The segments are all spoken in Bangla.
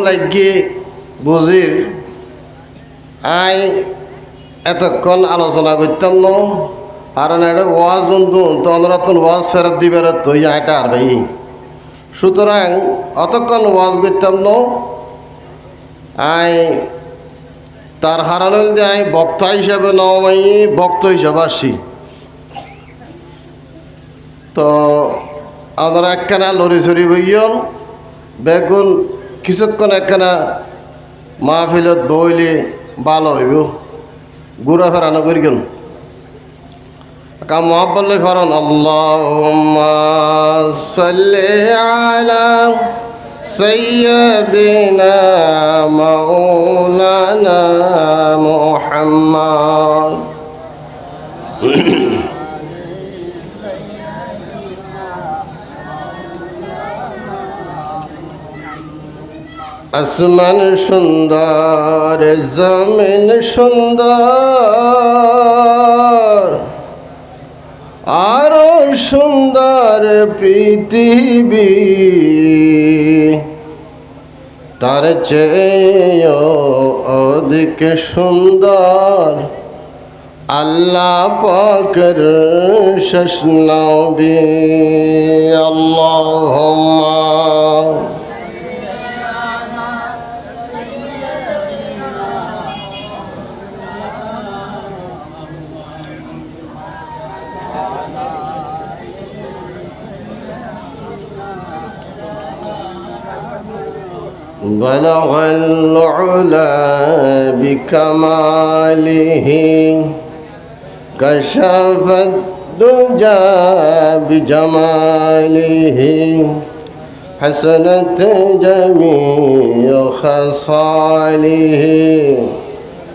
লাগে বুঝির আই এতক্ষণ আলোচনা করতাম ন আর এটা ওয়াজ বন্ধু তখন ওয়াজ ফেরত দিবে তুই আইটা আর ভাই সুতরাং অতক্ষণ ওয়াজ করতাম ন আই তার হারানো যে আই বক্তা হিসাবে নমাই ভক্ত হিসাবে আসি তো আপনারা একখানা লড়ি ছড়ি বইয়ন বেগুন কিছুক্ষণ একখানা মাহফিলত বইলে ভালো হইব ঘুরা ফেরানো করি গেল কাম মহাব্বলে ফরন আল্লাহুম্মা সাল্লি আলা সাইয়্যিদিনা মাওলানা মুহাম্মদ আসমান সুন্দর জমিন সুন্দর আরো সুন্দর পৃথিবী তার চেয়ে অধিক সুন্দর আল্লাহ পাকের শেষ নবী আল্লাহুম্মা بلغ العلا بكماله كشف الدجى بجماله حسنت جميع خصاله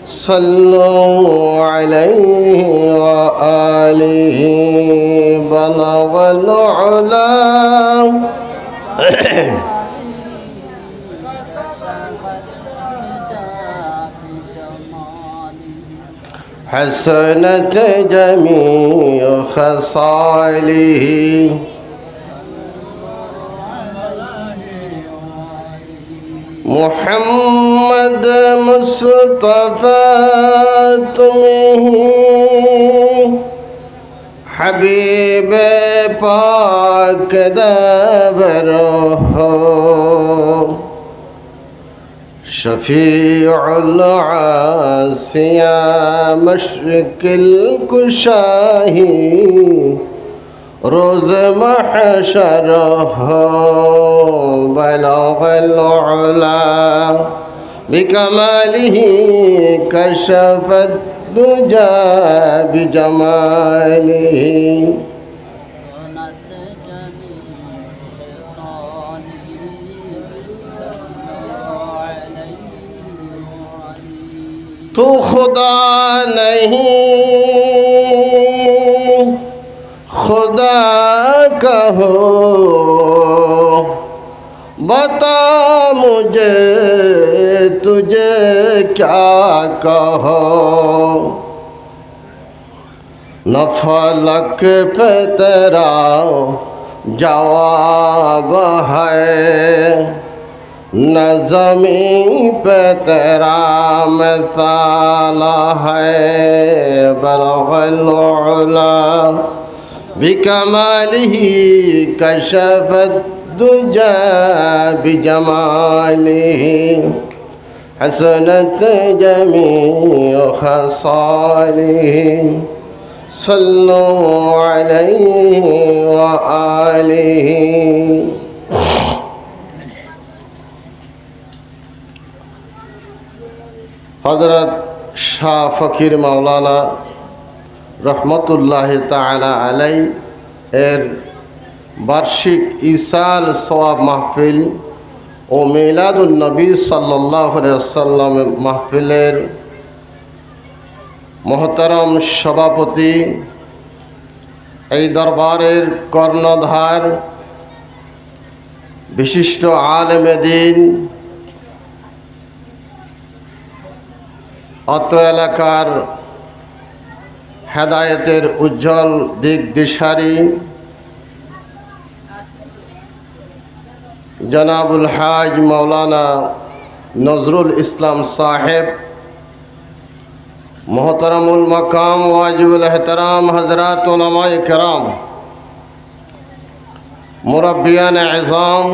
صلوا عليه وآله بلغ العلا حسنت جميع خصاله محمد مصطفى تمہیں حبیب پاک دبرو شفيع العاصية مشرق الكشاهي روز محشره بلغ العلا بكماله كشف الدجى بجماله تو خدا نہیں خدا کہو بتا مجھے تجھے کیا کہو نہ فلک پہ تیرا جواب ہے نہ زمین پہ تیرا مثال ہے بلغ العلا بکمالہ کشف الدجى بجمالہ حسنت جميع خصاله صلوا عليه وآله হযরত শাহ ফকির মাওলানা রহমতুল্লাহ তাআলা আলাই এর বার্ষিক ইসাল সওয়াব মাহফিল ও মিলাদুন নবী সাল্লাল্লাহু আলাইহি ওয়াসাল্লাম মাহফিলের মহতারাম সভাপতি এই দরবারের কর্ণধার বিশিষ্ট আলেমে দ্বীন অত্র এলাকার হেদায়েতের উজ্জ্বল দিক দিশারি জনাবুল হাজ মৌলানা নজরুল ইসলাম সাহেব, মোহতারামুল মাকাম ওয়াজিবুল এহতারাম হজরত উলামায়ে কেরাম, মুরব্বিয়ান আযম,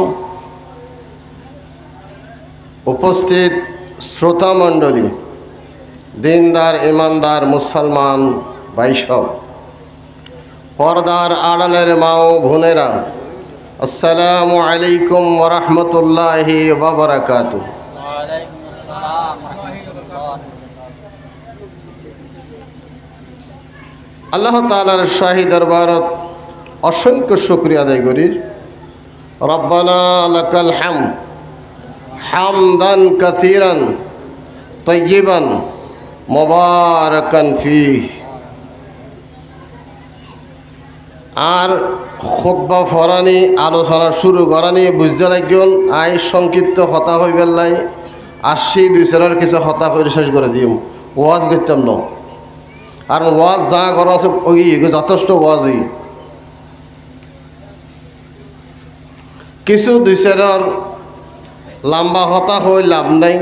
উপস্থিত শ্রোতা মণ্ডলী, দিনদার ইমানদার মুসলমান ভাইসব, পর্দার আড়ালের মা ও বোনেরা, আসসালামু আলাইকুম ওয়া রাহমাতুল্লাহি ওয়া বারাকাতুহু। আল্লাহ তাআলার শাহী দরবারত অসংখ্য শুকরিয়া আদায় করি। রব্বানা লাকাল হামদ হামদান কাসীরান তাইয়িবান মুবারাকান ফীহ। আর খুতবা ফরানি আলোচনা শুরু করানি বুঝতে লাগল আই সংক্ষিপ্ত হতা হইবার লাই আসছি দুই চারের কিছু হতা করে শেষ করে দিম। ওয়াজ করতাম না, আর ওয়াজ যা করা আছে ওই যথেষ্ট ওয়াজই। কিছু দুই চারের লম্বা হতা হয়ে লাভ নাই।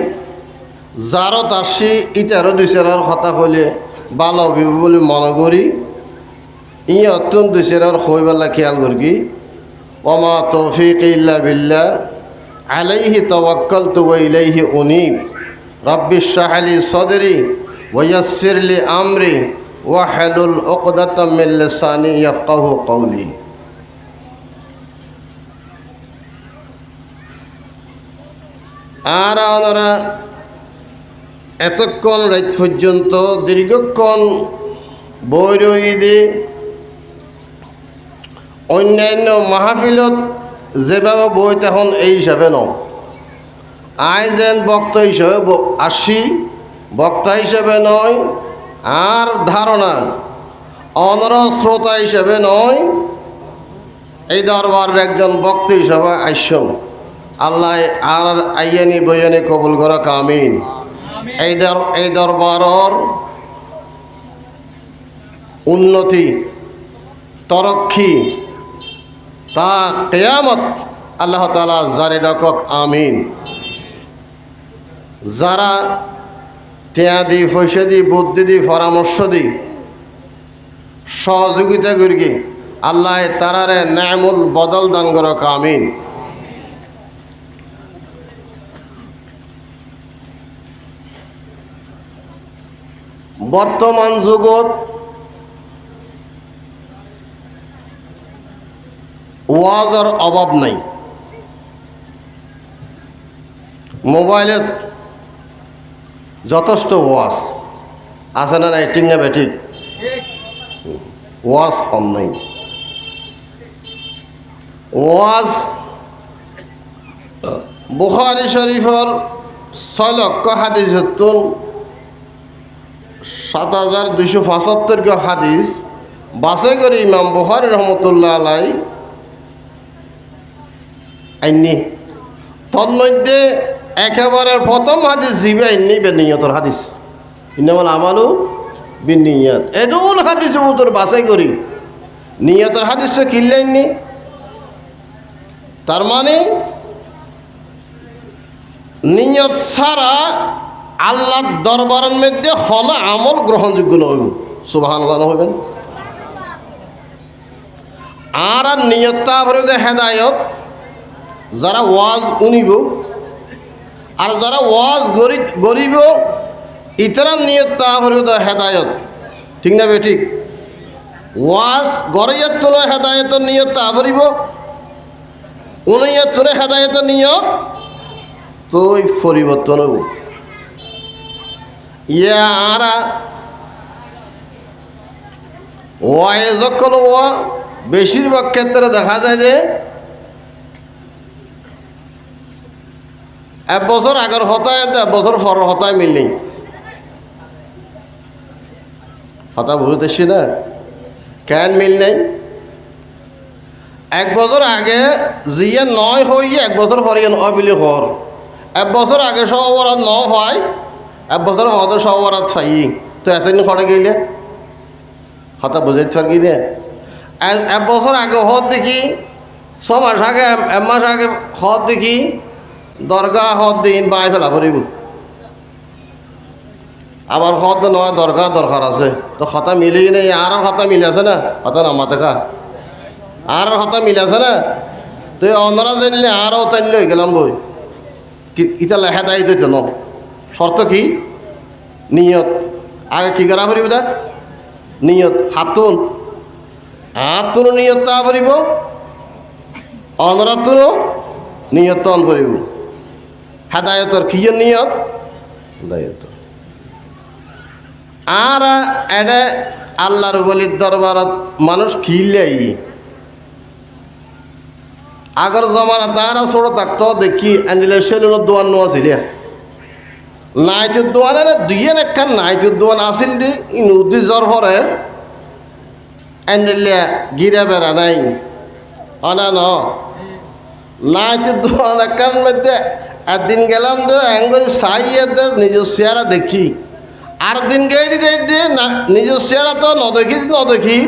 যারত আসছি ইটারও দুই চারের হতা হইলে ভালো হইব বলে মনে করি। ই অত্যন্ত দুই চারের হইবেলা খেয়াল করি। ওমা তৌফিক ইল্লা বিল্লাহ আলাইহি তাওয়াক্কালতু ওয়া ইলাইহি উনীব। রব্বিশ শরহ লি সদরি ওয়া ইয়াসসির লি আমরি ওয়াহলুল উকদাতাম মিন লিসানি ইয়াফকাহু কওলি। আর ওনারা এতক্ষণ রাত পর্যন্ত দীর্ঘক্ষণ বৈরঈদে অন্যান্য মাহফিলত যেভাবে বই তখন এই হিসাবে ন আই যেন বক্তা হিসাবে আসি, বক্তা হিসাবে নয়, আর ধারণা অনর শ্রোতা হিসাবে নয়, এই দরবারের একজন বক্তা হিসাবে আইসম। আল্লাহ আর আইয়ানি বইয়ানি কবুল করা কামিন। এই দরবারর উন্নতি তরক্কি তা কিয়ামত আল্লাহ তাআলা জারি রাখক আমিন। যারা টিয়া দি পয়সা দি বুদ্ধি দি পরামর্শ দি সহযোগিতা করি আল্লাহ তারারে নেমুল বদল দান করক আমিন। বর্তমান যুগত ওয়াজের অভাব নাই। মোবাইলত যথেষ্ট ওয়াজ আছে না নাই? ঠিক না বেঠিক? ওয়াজ কম নাই। ওয়াজ বুখারী শরীফর 6 লক্ষ হাদিস 7,275 হাদিস বাছাই করে ইমাম বুখারী রহমতুল্লাহ আলাই আইনি। তন্মধ্যে একেবারে প্রথম হাদিস জিবে আইনি বেনিয়তর হাদিস। ইন্নামাল আমালু বিন্নিয়াত। এদুল হাদিস উত্তর বাছাই করি নিয়তের হাদিসে কিনলেননি। তার মানে নিয়ত ছাড়া আল্লাহর দরবারের মধ্যে হল আমল গ্রহণযোগ্য নইব। সুবহানাল্লাহ হইবেন। আর নিয়তটা হইল হেদায়ত। যারা ওয়াজ উনিব আর যারা ওয়াজ গরিব ইতরার নিয়তটা হইল হেদায়ত। ঠিক না বেঠিক? ওয়াজ গরিয়ত তুলে হেদায়তের নিয়তটা ভরিব, উনিয়ত তুলে হেদায়তের নিয়ত তুই পরিবর্তন হইব। ইয়া আরা ওয়ায়ে যখন ওয়া বেশিরভাগ ক্ষেত্রে দেখা যায় যে 1 বছর আগের হতায় 1 বছর পরের হতায় মিল নেই। হতা বুঝতেছি না কেন মিল নেই? 1 বছর আগে জিয়ে 9 হইয়ে 1 বছর পরে অবিলি হর। 1 বছর আগে সবরাত 9 হয়, 1 বছর হতে সবরাত 6। তো এতদিন করে গেলে হতা বুঝাইতে পার গিয়ে 1 বছর আগে হত দেখি ছমাস আগে এক মাস আগে হদ দেখি দরগা হদ দিন বাই ফেলা করিব আবার হদ নয় দরকার আছে তো কথা মিলি নেই আর কথা মিলে আছে না কথা নামাতে খা আর কথা মিলে আছে না তুই অন্যরা জানলে আরও তাইলে হয়ে গেলাম বই ইটা লেখা দেয় তো ন শর্ত কি নিয়ত আগে কি করা পারিব দা নিয়ত হাতুন নিয়ত তা পারিব অনরাতুনও নিয়ত অন পারিব হেদায়তর কি নিয়ত দায়িত্ব আর এটা আল্লাহর বলির দরবারত মানুষ খিলাই আগর জমানা তারা ছোট থাকতো দেখি আনিলে সেলুনের দোয়ান নোয়া ছিল নাইটের দোয়ান দুইয়ের একখান নাইটের দোয়ান আসিল দি নদী জ্বর ভরে আনিলে গিরা বেড়া নাই অনা ন নাইটের দোয়ান একখান মধ্যে একদিন গেলাম তো অ্যাঙ্গল সাইয়ে নিজের চেহারা দেখি আর দিন গেড়ি দিয়ে না নিজের চেহারা তো দেখি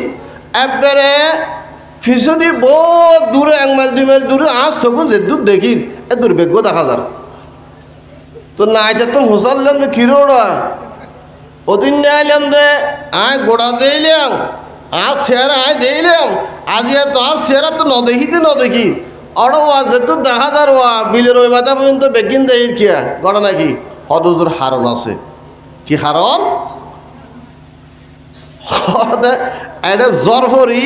একবারে ফিসদি বহুত দূরে 1 মাইল 2 মাইল দূরে আজ চকু যে দূর দেখি এ দুর্ভাগ্য দেখা যার তো নাইটা তো হোসাল্লাম যে কিরোড়া ওদিন আইলাম দে আয় গোড়া দিলাম আজ চেহারা আয় দিলাম আজ তো আজ চেহারা তো দেখি অড়ো আছে তো দেখা যার বিলের ওই মাথা পর্যন্ত বেগিন দেয় কিয়া গড়া নাকি হদুজুর হারণ আছে কি হারণ এটা জরহরি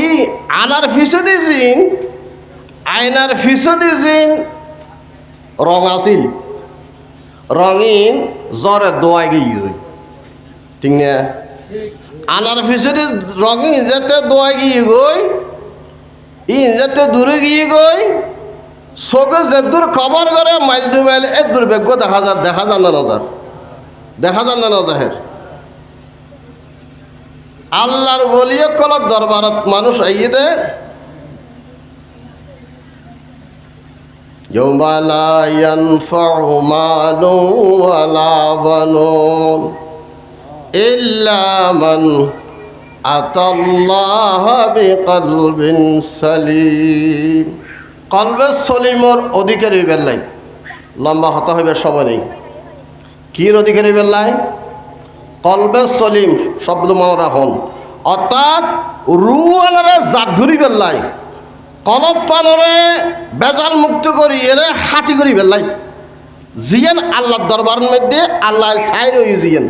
আনার ফিসদি জিন আয়নার ফিসদি জিন রং আছিল রঙিন জ্বরে দোয়াই গিয়ে ঠিক না আনার ফিসদি রঙিন যেতে দোয়াই গিয়ে গই যেতে দূরে গিয়ে গই চোখে যে দূর খবর করে মাইল 2 মাইল এ দুর্ভাগ্য দেখা যান না নজাহের আল্লাহর ওলিয়ে কলার দরবারত মানুষ আইয়ে দে ইয়াউমা লা ইয়ানফাউ মালু ওয়ালা বানুন ইল্লা মান আতাল্লাহা বিকলবিন সালিম কলবে সলিমর অধিকারী বেল্লাই লম্বা হতা হইবে সময় নেই কির অধিকারী বেল্লাই কলবে সলিম শব্দ মনে রাখুন অর্থাৎ রুয়ালারে জাত ধরি বেল্লাই কলব পানরে বেজাল মুক্ত করি এরে হাতি করি বেল্লাই জিয়ান আল্লাহ দরবার মধ্যে আল্লাহ সাই রই জিয়ান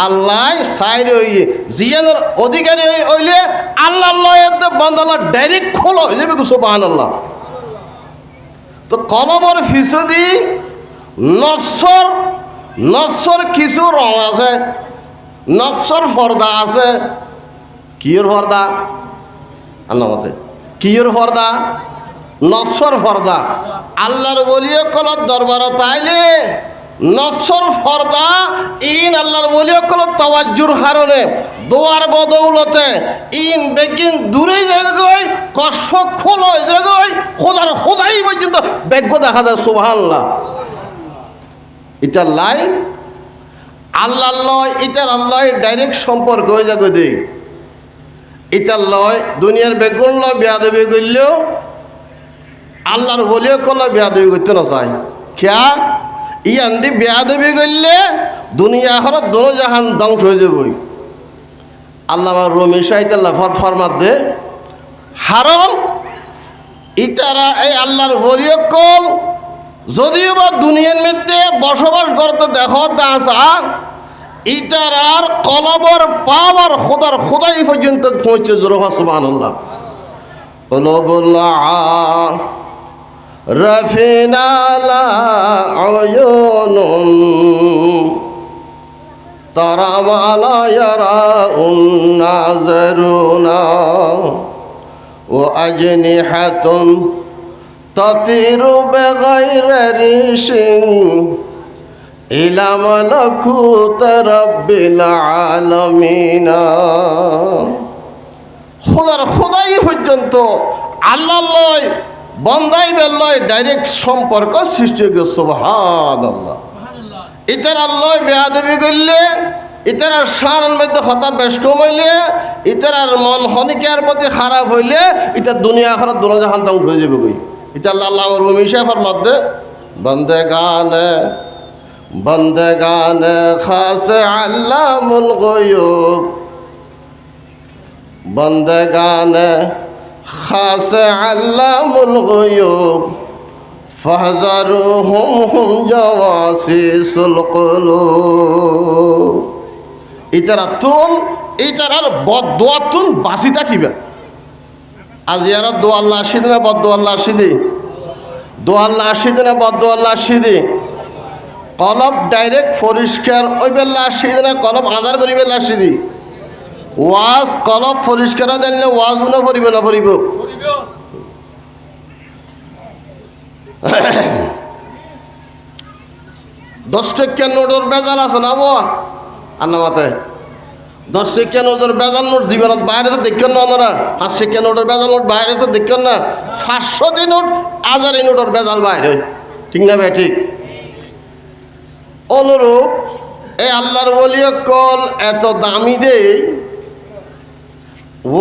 আল্লাহ সাই রই জিয়ানের অধিকারী হইলে আল্লাহ বন্দাল্লাহ ডাইরেক্ট খোলো হয়ে যাবে সুবহানাল্লাহ তো কলবর ফিসদি নফসর কিছু রং আছে নফসর পর্দা আছে কিয়র পর্দা আল্লাহতে কিয়র পর্দা নফসর পর্দা আল্লাহর ওলিয়ে কলর দরবার তাইলে নফসর পর্দা ইন আল্লাহর ওলিয়ে কলর তাওয়াজ্জুর হারণে দোয়ার বদৌলতে ইন বেগিন দূরে যাই কষ্ট খোলো যাই খোদাই পর্যন্ত বেগ্য দেখা যায় সুবহানাল্লাহ এটার লাই আল্লাহ লয় এটার আল্লাহ ডাইরেক্ট সম্পর্ক হয়ে যাবে দেই এটার লয় দুনিয়ার বেগুন লয় বেয়াদবি করলেও আল্লাহর বলিও করলে বেয়াদবি করতে না চায় খেয়া ইয়ান্দি বেয়াদবি করলে দুনিয়া হলো দোনো জাহান ধ্বংস হয়ে যাবই আল্লাহ রমি সাহিতাল্লাহ ফরমাত দে হারম ইতারা এই আল্লাহর বলিও কল যদিও বা দুনিয়ার মধ্যে বসবাস করতে দেখো তা ইটার আর কলবর পাওয়ার খোদাই পর্যন্ত পৌঁছে জোরহা সুবহানাল্লাহ কলবুল্লাহ রফিনা লা আয়ুনুন তারা মালা ইয়ারাউন নাযরুনা ওয়া আজনিহাতুন তাতিরু বিগাইরি রিশিন ইলা মালাকুত রাব্বিল আলামিন খোদাই পর্যন্ত আল্লাহ লয় বন্দাই বেল্লয় ডাইরেক্ট সম্পর্ক সৃষ্টি হয়ে গেছে সুবহানাল্লাহ এটার আল্লাহ বেয়াদবি করলে ইতার সারের মধ্যে হতা বেশ কমাইলে ইতার মন হনিকার প্রতি খারাপ হইলে ইতার দুনিয়া খারাপ দুনিয়া জাহান ধ্বংস হয়ে যাবে কই। ইতা আল্লাহ রুমি সাহেবের মধ্যে বন্দেগানে খাসে আল্লামুল গায়ুব, বন্দেগানে খাসে আল্লামুল গায়ুব ফাহজারুহুম হুম জাওয়াসিসুল কুলুব। ইতারার বদদোয়াতুন বাসি থাকিবে। আজ ইয়ারা দোয়া আল্লাহ আসিদে না বদদোয়া আল্লাহ আসিদে? দোয়া আল্লাহ আসিদে না বদদোয়া আল্লাহ আসিদে? কলব ডাইরেক্ট পরিষ্কার ওই বেলা আসিদে না কলব আধার করি বেলা আসিদি? ওয়াজ কলব পরিষ্কার জানলে ওয়াজ না করিবে না করিব? 10 টাকা নোটের বেজাল আছে না বো আন্না মাথায়? 10 টাকা নোটের বেজাল নোট জীবনত বাইরে তো দেখেন না আপনারা? 5 টাকা নোটের বেজাল নোট বাইরে তো দেখেন না? 500 নোট 1000 নোটের বেজাল বাইরে, ঠিক না ভাই? ঠিক অনুরূপ এই আল্লাহর ওলি কল এত দামি দে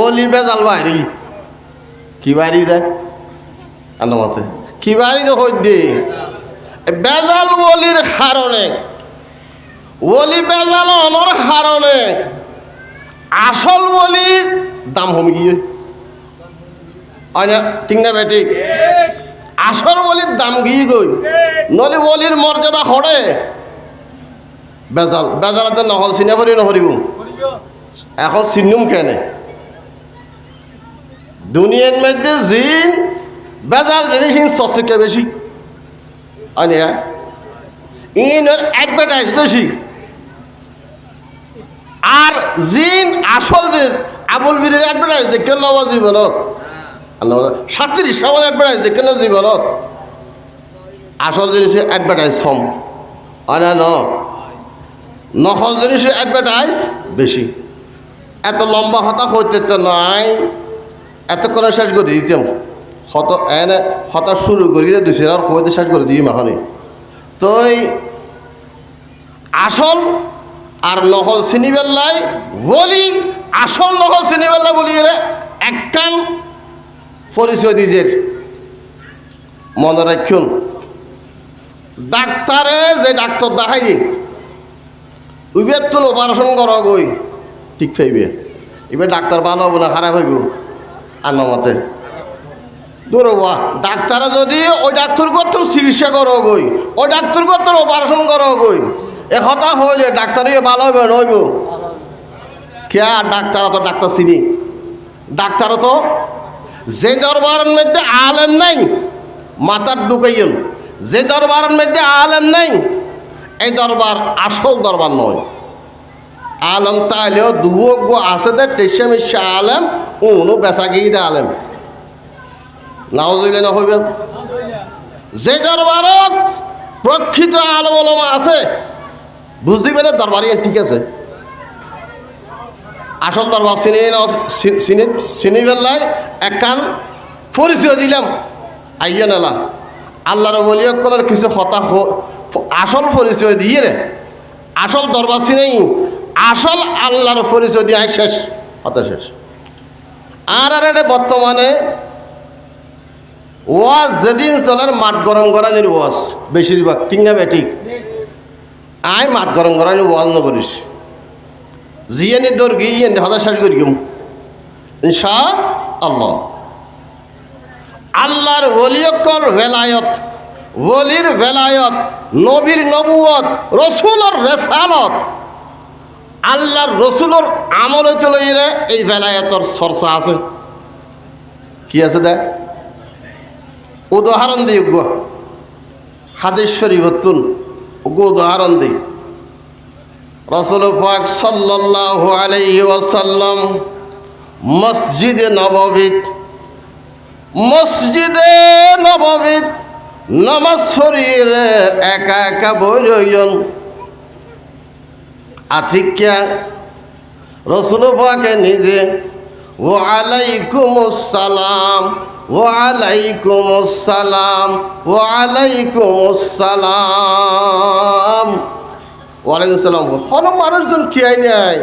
ওলির বেজাল বাইরে কি বাইরে দেয় আন্না মাথায়? কি বাইরে তো হই দে বেজাল ওলির কারণে, ওলি বেজাল অনর কারণে আসল ওলির দাম কমে গিয়ে, ঠিক না ভাই? ঠিক আসল ওলির দাম গিয়ে গই, নলি ওলির মর্যাদা হরে বেজাল। বেজালাতে নহল চিনে পারি নহরিব? এখন চিনুম কেনে? দুনিয়ার মধ্যে জিন বেজাল জিনিস সস্তিকা বেশি, ইনের অ্যাডভার্টাইজ বেশি। আর জিন আসল জিনিস আবুল বিরের অ্যাডভার্টাইজ দেখেন না জীবনত? 37 সাল অ্যাডভার্টাইজ দেখেন না জীবনত? আসল জিনিসের অ্যাডভার্টাইজ কম, নকল জিনিসের অ্যাডভার্টাইজ বেশি। এত লম্বা হতা হইতে তো নয়, এত করে শেষ করে দিতাম। এনে হতা শুরু করিয়ে দুসের আর হইতে শেষ করে দিই মাখানে। তো আসল আর নকল চিনিবেল্লাই বলি, আসল নকল চিনিবেল্লা বলি একখান পরিচয় দিদের মনে রাখুন। ডাক্তারে যে ডাক্তার দেখাই দি উইবের তো অপারেশন করা গই ঠিক পাইবে, এবার ডাক্তার ভালো হবো না খারাপ হইব আন্না মতে? দূরবা ডাক্তারে যদি ওই ডাক্তার করতো চিকিৎসা করো গই, ওই ডাক্তার করতো অপারেশন করো গই, এ কথা হইলে ডাক্তারই ভালো হইবে নইব? কে ডাক্তার তো ডাক্তার চিনি? ডাক্তার তো যে দরবারের মধ্যে আলেম নাই মাথার ঢুকাইন, যে দরবারের মধ্যে আলেম নাই এই দরবার আসল দরবার নয়। আলেম তাইলেও দুয়োগ্য আছে দে টেসে মিশে আলেম উনো বেচা গিয়ে দে আলেম নাওজুবিল্লাহ না হইবেন? যে দরবারত প্রকৃত আলেম ওলামা আছে বুঝিবেন দরবারই ঠিক আছে। আসল দরবার চিনি বেলায় একখান পরিচয় দিলাম আইয়া নেলা আল্লাহর ওলিয়কলের কিছু কথা আসল পরিচয় দিয়ে রে আসল দরবার চিনেই আসল আল্লাহর পরিচয় দিয়ে শেষ হতা শেষ। আর এটা বর্তমানে ওয়াজ যেদিন চলার মাঠ গরম করানির ওয়াজ বেশিরভাগ, ঠিক না ভাই? ঠিক আয় মাঠ গরম করানি ওয়াজ ন করিস জিয়ানি দৌড় গিয়ে হতা শেষ করি ইনশা আল্লাহ। আল্লাহর ওলিয়কল ভেলায়ত, ওলির ভেলায়ত, নবীর নবুয়ত, রসুলর রেসালত, আল্লাহর রসুলর আমল চলে এই ভেলায়তর চর্চা আছে। কি আছে দেখ উদাহরণ দিই গো হাদিস শরীফতুন গো উদাহরণ দিই। রাসূল পাক সাল্লাল্লাহু আলাইহি ওয়াসাল্লাম মসজিদে নববীত নামাজ পড়িয়ে একা একা বই রইন আতিক্যা রাসূল পাকে নিজে ওয়ালাইকুমুস সালাম ওয়ালাইকুমুস সালাম ওয়ালাইকুমুস সালাম ওয়ালাইকুম সালাম কোনো মানুষজন খেয়াই নাই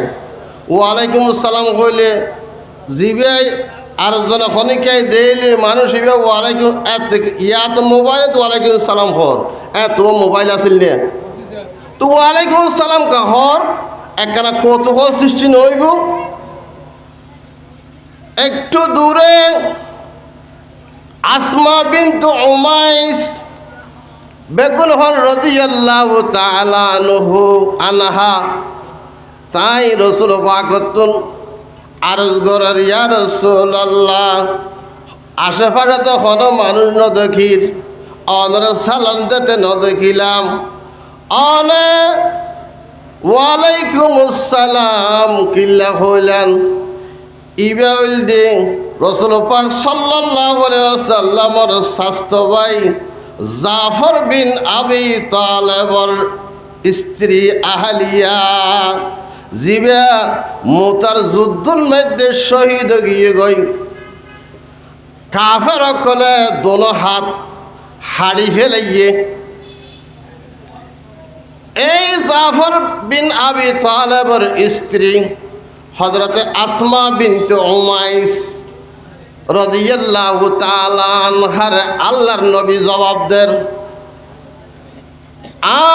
ওয়ালাইকুম আসসালাম কইলে জিবে আর জন খনিকাই দেইলে মানুষ ইবে ওয়ালাইকুম ইয়া তো মোবাইলে তো ওয়ালাইকুম সালাম হর তো মোবাইল আসিল নে তো ওয়ালাইকুম সালাম কা হর একখানা কৌতূহল সৃষ্টি নইব একটু দূরে আসমা বিনতু উমাইস বেগুন হর রাদিয়াল্লাহু তাআলা আনহা তাই রাসূল পাকতুন আরজ গরার ইয়া রাসূলুল্লাহ আশেপাশে তো কোনো মানুষ ন দেখির অনর সালাম দিতে ন দেখিলাম অনে ওয়ালাইকুম আসসালাম কিল্লা হইলেন ইবাউল দে রাসূল পাক সাল্লাল্লাহু আলাইহি ওয়াসাল্লামর স্বাস্থ্য ভাই জাফর বিন আবি তালেবর স্ত্রী আহলিয়া জিবা মোতার যুদ্ধর মধ্যে শহীদ গিয়ে গই কাফের কলে দোনো হাত হাড়ি ফেলাইয়ে এই জাফর বিন আবি তালেবর স্ত্রী হযরতে আসমা বিনতে উমাইস রাদিয়াল্লাহু তাআলা আনহার আল্লাহর নবী জবাব দেন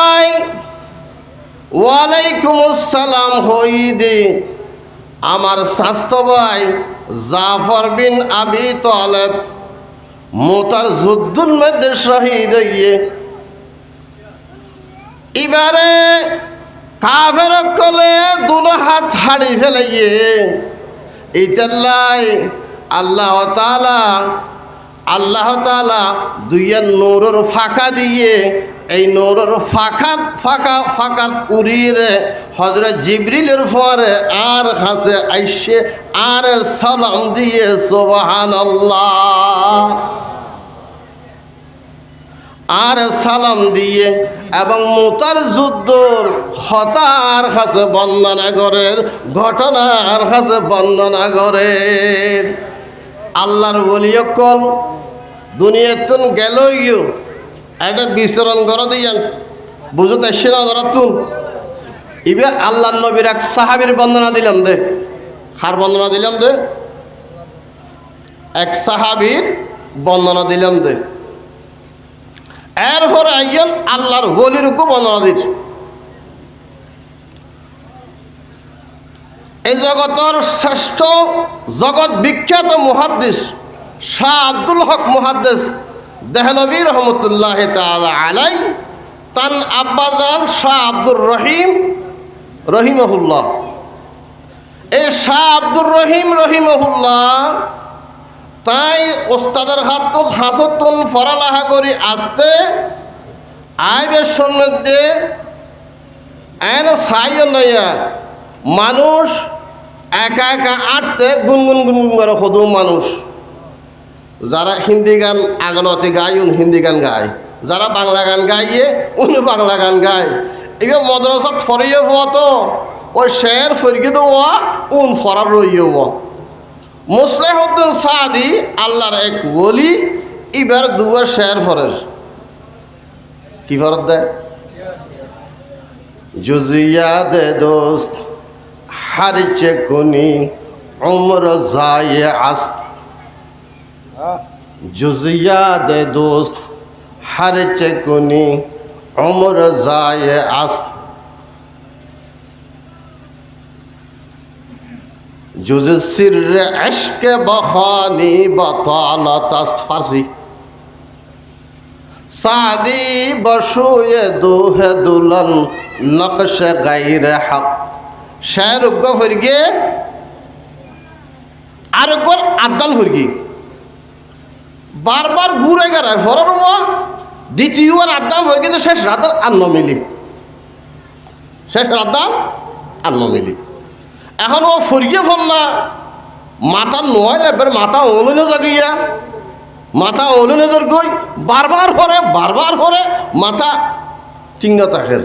আয় ওয়ালাইকুম আসসালাম হইদে আমার স্বাস্থ্য ভাই জাফর বিন আবি তালেব মোতার যুদ্ধের মধ্যে শহীদ হইয়ে এবারে কাফের কলে দুনো হাত হাড়ি ফেলাইয়ে এইটাল্লাই আল্লাহ তাআলা দুইয়ের নূরের ফাঁকা দিয়ে এই নূরের ফাঁকা উড়িয়ে হযরত জিবরিলের পরে আর হাসে আইসে আর সালাম দিয়ে সুবহানাল্লাহ আর সালাম দিয়ে এবং মুতার যুদ্ধর হতার কাছে বর্ণনা করেন ঘটনার কাছে বর্ণনা করেন আল্লাহর ওলিয়কল দুনিয়াতুন গেলইও একটা বিচরণ করে দিয়ান বুঝতে আসছে না ধরা তুন ইবে আল্লাহর নবীর এক সাহাবীর বর্ণনা দিলাম দে হার বর্ণনা দিলাম দে এক সাহাবীর বর্ণনা দিলাম দে এরপর একজন আল্লাহর ওলির উপর বর্ণনা দিচ্ছে এই জগতের শ্রেষ্ঠ জগৎ বিখ্যাত মুহাদ্দিস শাহ আব্দুল হক মুহাদ্দিস দেহলভী রহমতুল্লাহ তাআলা আলাই তান আব্বাজান শাহ আব্দুর রহিম রহিমহুল্লাহ এই শাহ আব্দুর রহিম রহিমহুল্লাহ তাই ওস্তাদের হাত হাসতুন ফরালাহা করি আসতে আইবের সম্বন্ধে এন সাইও নয়া মানুষ একা একা আটতে গুনগুন গুনগুন করে সদু মানুষ যারা হিন্দি গান আগলতে গায় উন হিন্দি গান গায় যারা বাংলা গান গাইয়ে উনি বাংলা গান গায় এবার মদ্রাসাত ফরিয়ে হওয়া তো ওই শের ফরিয়ে দেওয়া উন ফরার রইয়ে হওয়া মুসলিহুদ্দিন সাদি আল্লাহর এক ওলি এবার দুয়ার শের ফরের কি ফরত দেয় জুজিয়া দে দোস্ত হারিচে কোনি উমর যায় আস জুজিয়া দে দোস্ত হারিচে কোনি উমর যায় আস जुज़ सिर्र इश्क़ बखानी बतालत फारसी सादी बशुए दूहे दुल्हन नक्श गैर हक शेर उग्गा फरगे আর একবার আদান ফরগি বারবার ঘুরে গেছে ফরার দ্বিতীয়বার আদান ফরগি তো শেষ রাতের আন্ন মিলি শেষ রাতার আন্ন মিলি এখন ও ফরিয়ে ফোন না মাথা নয় এবার মাথা অনুনে জাগিয়া মাথা অনুনে যার গই বারবার করে মাথা চিংনা তাকের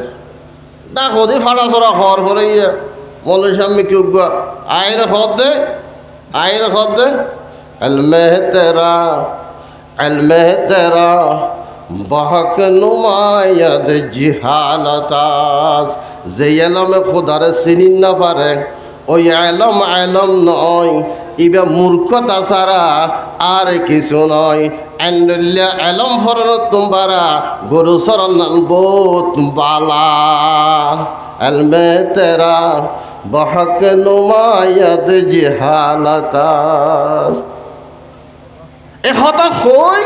ডাক ওদের ফাটা ছড়া হওয়ার পরে ইয়ে মলের সামনে কেউ আয়ের খত দে अलमेह तेरा बहक नुमायद जिहालतास যে এলমে খোদারে চিনিন না পারে ওই এলম এলম নয়, ইবে মূর্খতা ছাড়া আর কিছু নয়। এন্ডুল্লা এলম ফরন তোমারা গরু সরন বোত বালা এলমে তেরা বহক নুমায়ত জিহালাতাস। এ হতা হই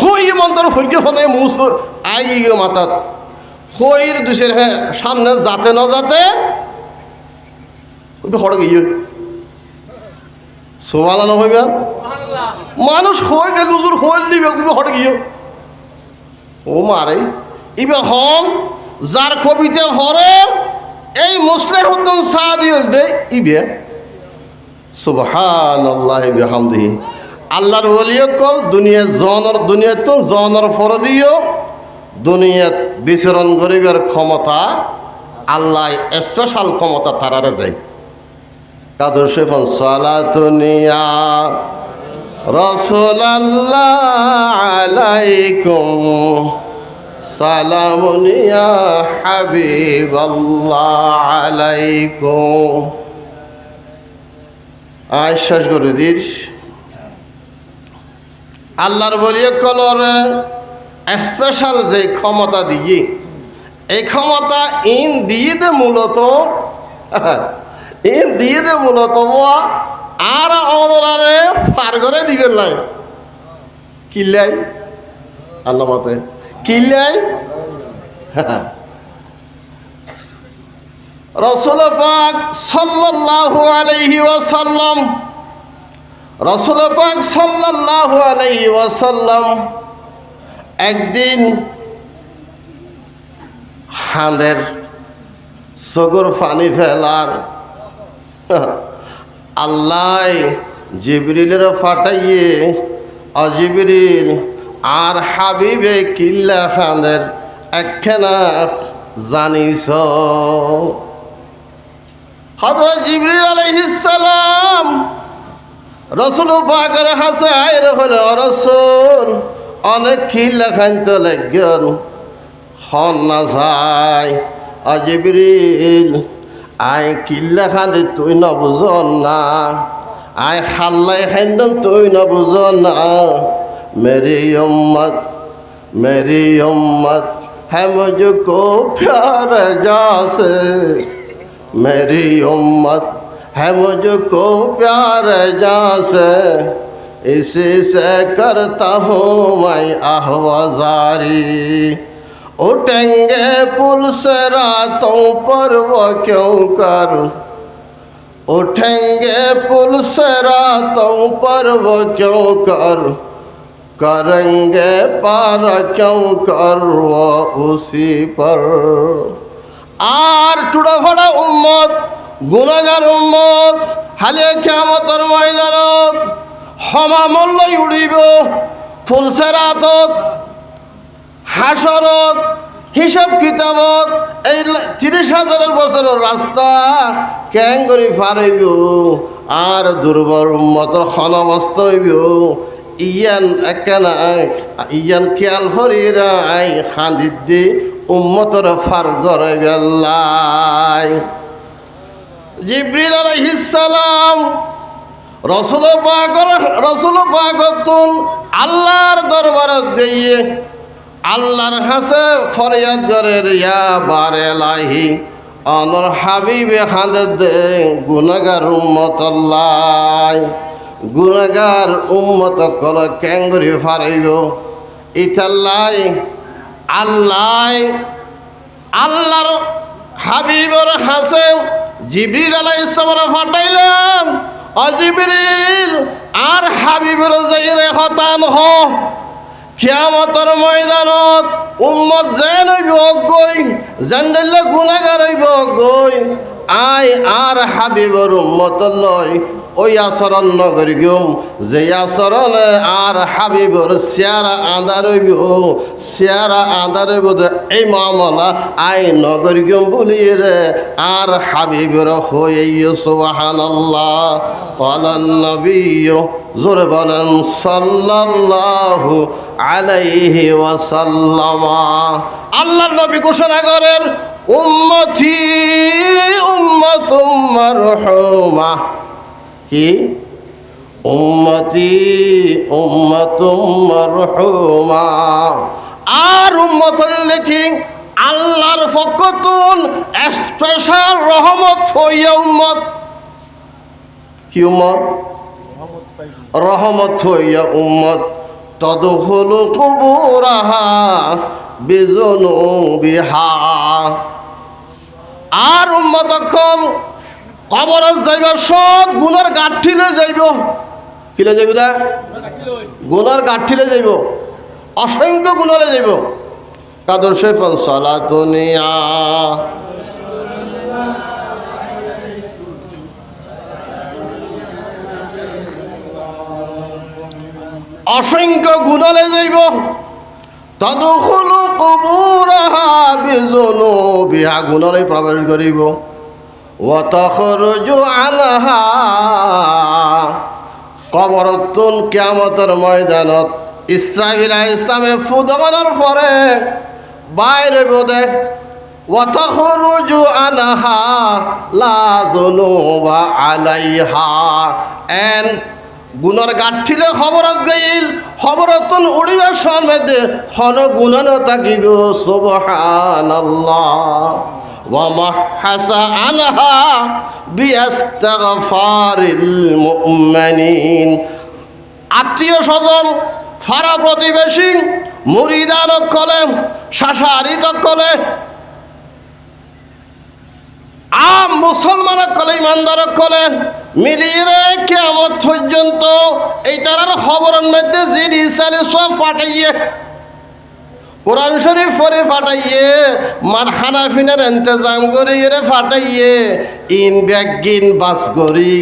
হই মন্তর হইকে হনে মুস্ত আই গে মাতাত হইর দুসের হ্যাঁ সামনে যাতে না যাতে হড় গিয়ে সোমালানো হইবে মানুষ হয়ে গেল হুজুর হইল দিবে তুমি হড় গিয়ে ও মারে ইবে হন যার কবিতা হরে এই মুসলিহুদ্দিন সাদি দে ইবে সুবহানাল্লাহি বিহামদিহি। আল্লাহর ওলিয়ে কল দুনিয়া তো জনর ফর দিও দুনিয়াত বিচরণ গরিবের ক্ষমতা আল্লাহ স্পেশাল ক্ষমতা তারারে দেয়। কাদর শেফন সালাতুনিয়া রাসূলুল্লাহ আলাইকুম সালামুনিয়া হাবিবাল্লাহ আলাইকুম। আশ্বাস করে দিস আল্লাহর বলিয়ে কলরে স্পেশাল যে ক্ষমতা দিয়ে এই ক্ষমতা ইন দিয়ে দে মূলত আর অনরারে পার করে দিবেন নাই কিল্লাই আল্লাহ মতে কিল্লাই রাসূল পাক সাল্লাল্লাহু আলাইহি ওয়াসাল্লাম রাসূল পাক সাল্লাল্লাহু আলাইহি ওয়াসাল্লাম একদিন হাঁদের সগর পানি ফেলার আল্লাহ জিবরিলের ফাটাইয়ে অজিবরিল আর হাবিবে কিল্লা খানের একখানা জানিস হযরত জিবরিল আলাইহিস সালাম রাসূল পাকের হাসে আইর হলো রাসূল অনেক কিল্লা খাইতে লাগেন হন না যায় অজিবরিল আয় কিল্লা খান্দে তুই না বুঝন না আয় খাল্লাই খাইন্দন তুই না বুঝন না মেরি উম্মত है मुझको प्यार जैसे मेरी उम्मत है मुझको प्यार जैसे इसी से करता हूँ मैं आहवाजारी उठेंगे पुल से रातों पर वो क्यों कर उठेंगे पुल से रातों पर वो क्यों कर करेंगे पार क्यों कर वो उसी पर আর টুড়া ফড়া উম্মত গুনাহগার উম্মত হালে কিয়ামতের ময়দানত ক্ষমা মূল্যই উড়িব ফুলসেরাতত হাসরত হিসাব কিতাবত এই 30,000 বছরের রাস্তা কেন করে পারিব আর দুর্বল উম্মতের ক্ষণমস্ত হইব ইয়ান খেয়াল ফরিরা আই খান্দিত দি উম্মতর ফার গরে বেল্লাই জিবরিল আলাইহিস সালাম রাসূল পাকতুন আল্লাহর দরবারে দিয়ে আল্লাহর কাছে ফরিয়াদ করে ইয়া বারেলাহি অনর হাবিবে খান্দে দে গুনাহগার উম্মত আল্লাহ গুনাহগার উম্মত কল ক্যাঙ্গুরি ফারাইব ইতাল্লাই আল্লাহর হাবিবর হাসে জিবরিল আলাইহিস সালাম ফাটাইলাম অজিবরিল আর হাবিবর যাইরে হতান হ কিয়ামতের ময়দানত উম্মত যেন হইব অজ্ঞই জানলে গুনাহগার হইব অজ্ঞই আয় আর হাবিবর উম্মত লয় ওই আচরণ নগরী গম যে আচরণে আর হাবিবর চেয়ারা আন্ধার হইব চেয়ারা আন্ধার হইব এই মামলা আই নগরী গম বলিয়ে রে আর হাবিবর হয়ে সুবহানাল্লাহ ক্বালান নবী জোরে বলেন সাল্লাল্লাহু আলাইহি ওয়াসাল্লাম। আল্লাহর নবী ঘোষণা করেন উম্মতি উম্মাতুম মারহুমা। কি? উম্মতি উম্মাতুম মারহুমা। আর উম্মত হইলে কি? আল্লাহর পক্ষতুন স্পেশাল রহমত হইয়া উম্মত। কি উম্মত? রহমত হইয়া উম্মত। তদখুলু কুবুরাহা বিজুনুবিহা। আর উম্মত কল কবরে যাইব, সব গুনার গাঁঠিলে যাইব। কিলে যাইব? দা গুনার গাঁঠিলে যাইব, অসংখ্য গুণারে যাইব। কাদর শেফন সালাতুনিয়া অসংখ্য গুণালে যাইব। তাদখুলু কুবুরাহা বিজুনুবিহা, গুণালে প্রবেশ করিব। ওয়া তাখরুজু আনহা, কবরতুন কিয়ামতের ময়দানত ইসরাঈল আলাইহিস সালামে ফুদমানোর পরে বাইরে বোধে। ওয়া তাখরুজু আনহা লা যুনুবা আলাইহা, এন গুনার গাঁঠিলে খবরত গইল, খবরতন উড়িবার সময় হন গুণান থাকিব। সুবহানাল্লাহ। ওয়া মাহসা আনহা বিইস্তিগফারিল মুমিনিন, আত্মীয় স্বজন, ফারা প্রতিবেশী, মুরিদান কলে, শাসারিত কলে, আম মুসলমান কলে, ইমানদার কলে মিলিয়ে কিয়ামত পর্যন্ত এই তারার খবরের মধ্যে জিডি সালে সব পাঠাইয়ে, কোরআন শরীফ পরে ফাটাইয়ে, মার হানাফিনের ইন্তজাম করি এরে ফাটাইয়ে, ইন ব্যাগিন বাস করি,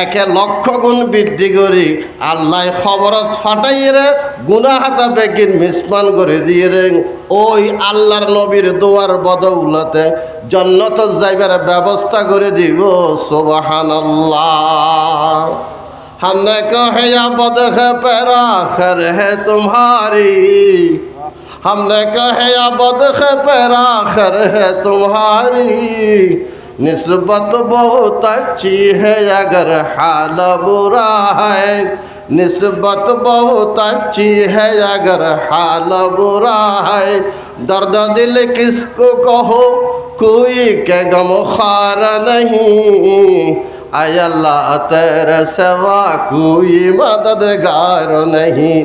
একে লক্ষ গুণ বৃদ্ধি করি আল্লাহ খবরত ফাটাইয়ে রে গুনাহাতা বেগিন মিসমান করে দিয়ে রে ওই আল্লাহর নবীর দোয়ার বদৌলতে জান্নাত যাইবার ব্যবস্থা করে দিব। সুবহানাল্লাহ। हमने कहे अबद है पैरा खैर है तुम्हारी, हमने कहे अबद है पैरा खैर है तुम्हारी, निस्बत बहुत अच्छी है अगर हाल बुरा है, निस्बत बहुत अच्छी है अगर हाल बुरा है, दर्द दिल किसको कहो कोई के गम खार नहीं, आय अल्लाह तेरे सिवा कोई मददगार नहीं,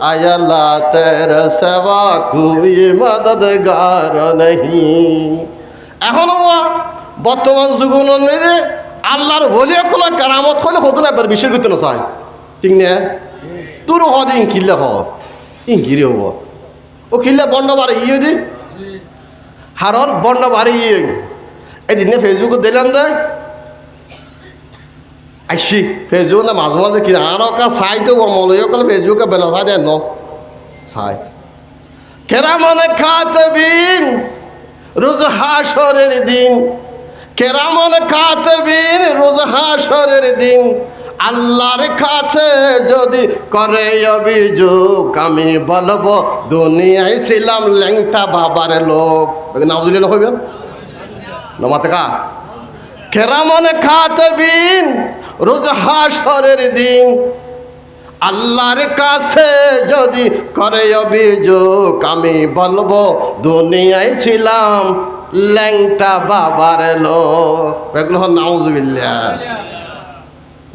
आय अल्लाह तेरे सिवा कोई मददगार नहीं। এখনো বর্তমান যুগ অনুযায়ী আল্লাহর বলিয়া কোলা কারামত হলে হতো না, এবার বিশেষ করতে না চাই, ঠিক না? তোর হদিন কিল্লা হ ইঙ্গিরে হব ও কিল্লা বন্ড বাড়ি ইয়ে দি হারন বন্ড বাড়ি ইয়ে এদিনে ফেসবুকে দিলাম দে আইসি ফেসবুক না মাঝে মাঝে কিনা আর কা চাই তো মলয় কাল ফেসবুকে বেলা চাই দেন চাই কেরামনে কাতিবিন রোজ হাসরের দিন, কেরামনে কাতিবিন রোজ হাসরের দিন, আল্লাহর কাছে যদি করে অভিযোগ আমি বলবো দুনিয়ায় ছিলাম ল্যাংটা বাবার লোক। নাউজুবিল্লাহ হইবেন না মাতে কা? কেরামনে কাতিবিন রোজ হাসরের দিন, আল্লাহর কাছে যদি করে অভিযোগ আমি বলবো দুনিয়ায় ছিলাম ল্যাংটা বাবার লোক। এগুলো হল নাউজুবিল্লাহ।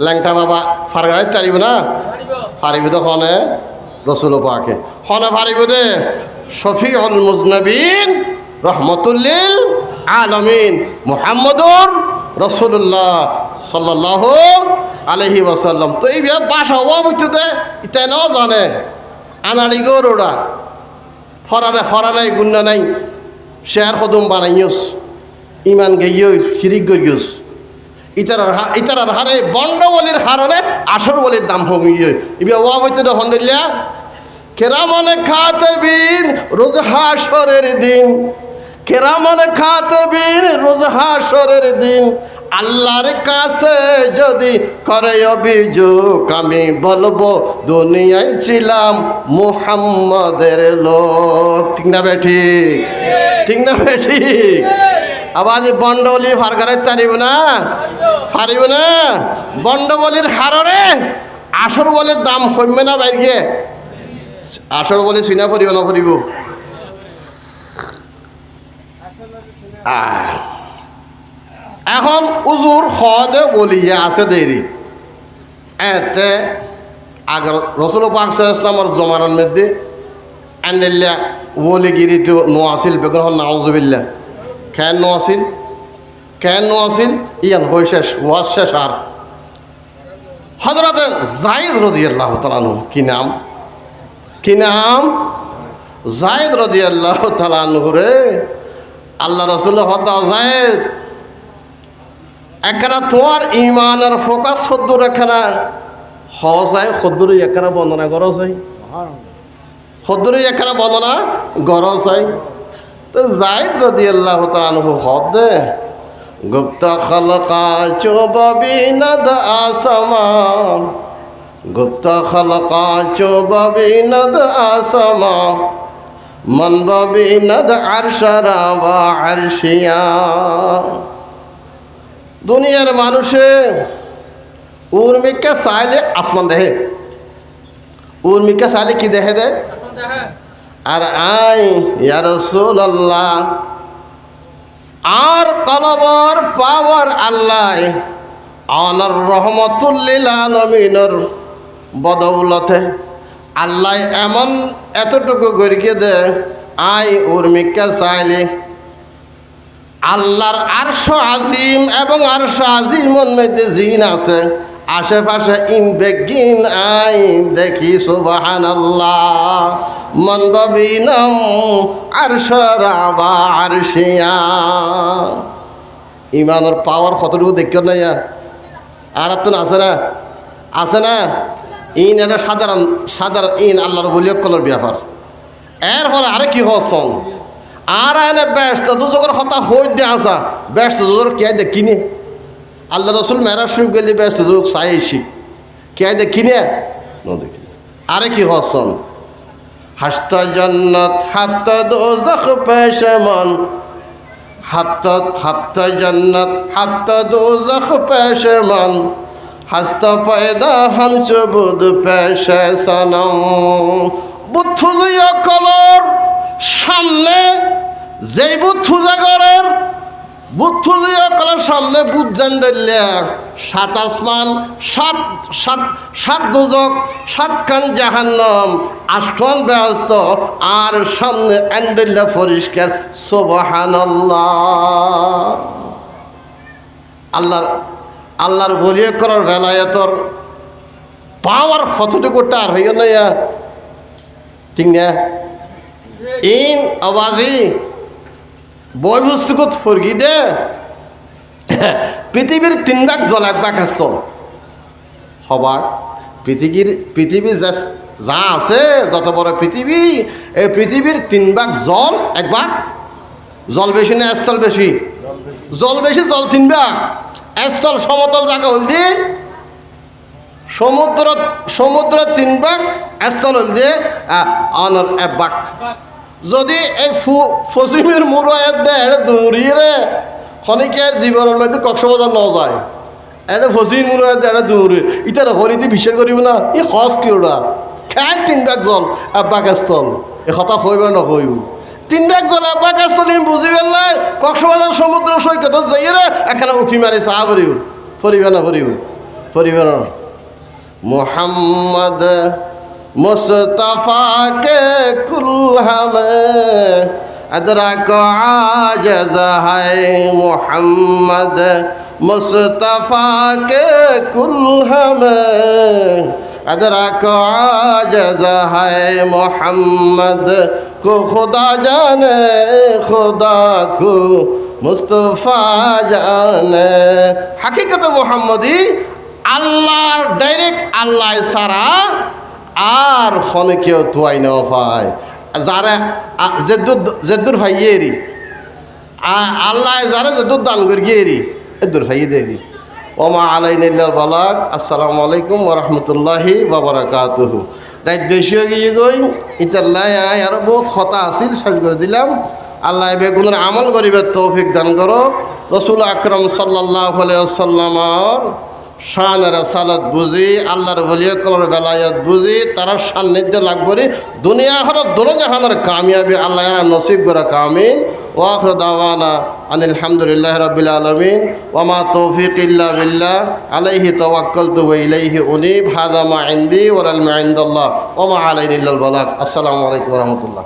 ল্যাংটা বাবা ফারগাড়াই পারিব না? পারিব তো হনে রসুল পাকে হনে পারিব দে শফিউল মুজনবিন রহমতুল্লিল আলামিন মুহাম্মদুর রাসূলুল্লাহ সাল্লাল্লাহু আলাইহি ওয়াসাল্লাম। তো এই বাসা হওয়া বুঝতে এটা নাও জানে আনাড়ি গরুড়া ফরানে ফরানাই গুন্না নাই শেয়ার কদম বানাইস ইমান গেইয়স শিরিক গইয়স ইতার হারে বন্ড বলির হারনে আসর বলির দাম কমিয়ে ইবে ওয়া হইতে হন্দিল্লা কেরামনে কাতিবিন রোজ হাসরের দিন, কেরামনে কাতিবিন রোজ হাসরের দিন, আল্লাহর কাছে যদি করে অভিযোগ আমি বলবো দুনিয়ায় ছিলাম মুহাম্মদের লোক। ঠিক না বেঠি? ঠিক না বেঠি? আবার যে বন্ডবলি ফারগারে পারিব না পারিব না বন্ডবলির হাররে আসর বলের দাম কমবে না বাইরে আসর বলে চিনা পড়িব না পড়িব এখন উজুর হদে বলিয়া আছে দেরি এতে আগে রসুল পাক সাল্লাল্লাহু আলাইহি ওয়াসাল্লামের জমানার মধ্যে আন্ডেলিয়া ওলিগিরি তো নো আসিল বেগর নাউজুবিল্লাহ কেন নো আসিল ইয়ান হয়ে শেষ ওয়াজ শেষ আর হযরত যায়েদ রাদিয়াল্লাহু তাআলা আনহু কি নাম যায়েদ রাদিয়াল্লাহু তাআলা আনহু রে আল্লাহ রাসূল হদা যায়েদ একরা তোমার ইমানের ফোকাস সদ্দুর একখানা হসায় সদ্দুরি একখানা বর্ণনা করো চাই সদ্দুরি একখানা বর্ণনা করো চাই তো যায়েদ রাদিয়াল্লাহু তাআলা আনহু হদে গুপ্ত খলকা চোবিনদ আসমা গুপ্ত খলকা চোবিনদ আসমা মন বিনদ আরশরা ওয়া আরশিয়া দুনিয়ার মানুষে উর্মিকা চাইলে আসমান দেখে উর্মিকা চাইলে কি দেখে দে আর আই ইয়া রাসূলুল্লাহ আর কলবর পাওয়ার আল্লাহ আনার রহমতুল লিল আলামিনের বদৌলতে আল্লাহ এমন এতটুকু গরিকে দে আই উর্মিকা চাইলে আল্লাহর আরশ আজিম এবং আরশ আজিমের মধ্যে জিন আছে আশেপাশে বেগিন আই দেখি সুবহানাল্লাহ মন বিনম আরশরা বা আরশিয়া ইমানের পাওয়ার কতটুকু দেখ না আর তো আছে না ইন এটা সাধারণ ইন আল্লাহর বলিয় কলর ব্যাপার এর ফলে আরে কি হসন আর এনে ব্যস্ত দুজকের কথা হই দিয়ে আসা ব্যস্ত দুজোর কে দেখিনি আল্লাহ রসুল মেরাজ শরীফ গেলে ব্যস্ত দুজক চাইছি কে দেখিনি দেখি আরে কি হসন হাস্তা জন্নত হাত্তা দোজখ পেশমন হাত্তা জন্নত হাত্তা দোজখ পেশমন হাস্তা পয়দা হামচ বুদ পেশে সনম বুদ্ধুজিয়া কলর সামনে যেই বুদ্ধু জাগরের বুদ্ধুজিয়া কলর সামনে বুদ্ধেন ডেলিয়া সাত আসমান সাত দুজক সাতখান জাহান্নাম আষ্টন ব্যস্ত আর সামনে এন্ডেল্লা পরিষ্কার সুবহানাল্লাহ আল্লাহর বলিয়ে করার বেলায়তর পাওয়ার কতটুকু টার হইয়া না ঠিক না ইন আওয়াজি বই বস্তুকত ফরগি দে পৃথিবীর 3 ভাগ জল 1 ভাগ স্থল হবার পৃথিবী যা আছে যত বড় পৃথিবী এই পৃথিবীর 3 ভাগ জল 1 ভাগ জল বেশি না স্থল বেশি জল বেশি জল 3 ভাগ স্থল সমতল জায়গা হল দিয়ে সমুদ্র 3 ভাগ স্থল হল দিয়ে অনর 1 ভাগ যদি এই পশ্চিমের মুড়ায় দেয় দৌড়িয়ে রে খনিকে জীবনের মধ্যে কক্সবাজার ন যায় এটা পশ্চিম মুড়ায় দেয় দৌড়ে ইটার হরিতে বিশ্বাস করিব না ই হজ কি ওরা খাই 3 ভাগ জল 1 ভাগ স্থল এ কথা হইব না হইব 3 ভাগ জল 1 ভাগ স্থল বুঝিবেন না কক্সবাজার সমুদ্র সৈকত যাই রে এখানে উঠি মারি চা পরিব না মোহাম্মদ मुस्तफ़ा के कुल हमें अदरक आजज़ है मोहम्मद मुस्तफ़ा के कुल हमें अदरक आजज़ है मोहम्मद को खुदा जाने खुदा को मुस्तफ़ा जाने हकीकत मोहम्मदी अल्लाह डायरेक्ट अल्लाह सारा আর ফোনে কেউ তোয়াই না পায় যারা জেদ্দুর ভাইয়েরি আল্লাহ যারা জেদ্দুর দান করিয়েরি এদ্দুর ভাইয়ে দেরি ওমা আলাইনিল্লাল বালাক আসসালামু আলাইকুম ওয়া রাহমাতুল্লাহি ওয়া বারাকাতুহু রাত বেশি হয়ে গিয়ে গই ইতাল্লাহ আর বহুত কথা আছিল শেষ করে দিলাম আল্লাহ বেগুনের আমল করিবে তৌফিক দান করো। রসুল আকরম সাল্লাল্লাহু আলাইহি ওয়াসাল্লামর শান রাসালাত বুঝি, আল্লাহর ওলিয়কলর বেলায়ত বুঝি, তারা সান্নিধ্য লাভ করি দুনিয়া হর দোনো জাহানের কামিয়াবি আল্লাহ এরা নসিব করে কামিন। ওয়াখির দাওয়ানা আনিল হামদুলিল্লাহি রাব্বিল আলামিন ওয়া মা তৌফিক ইল্লা বিল্লাহ আলাইহি তাওয়াক্কালতু ওয়া ইলাইহি উনীব। হাযা মা ইনদি ওয়াল ইলমু ইনদাল্লাহ ওয়া মা আলাইনা ইল্লাল বালাগ। আসসালামু আলাইকুম ওয়া রাহমাতুল্লাহ।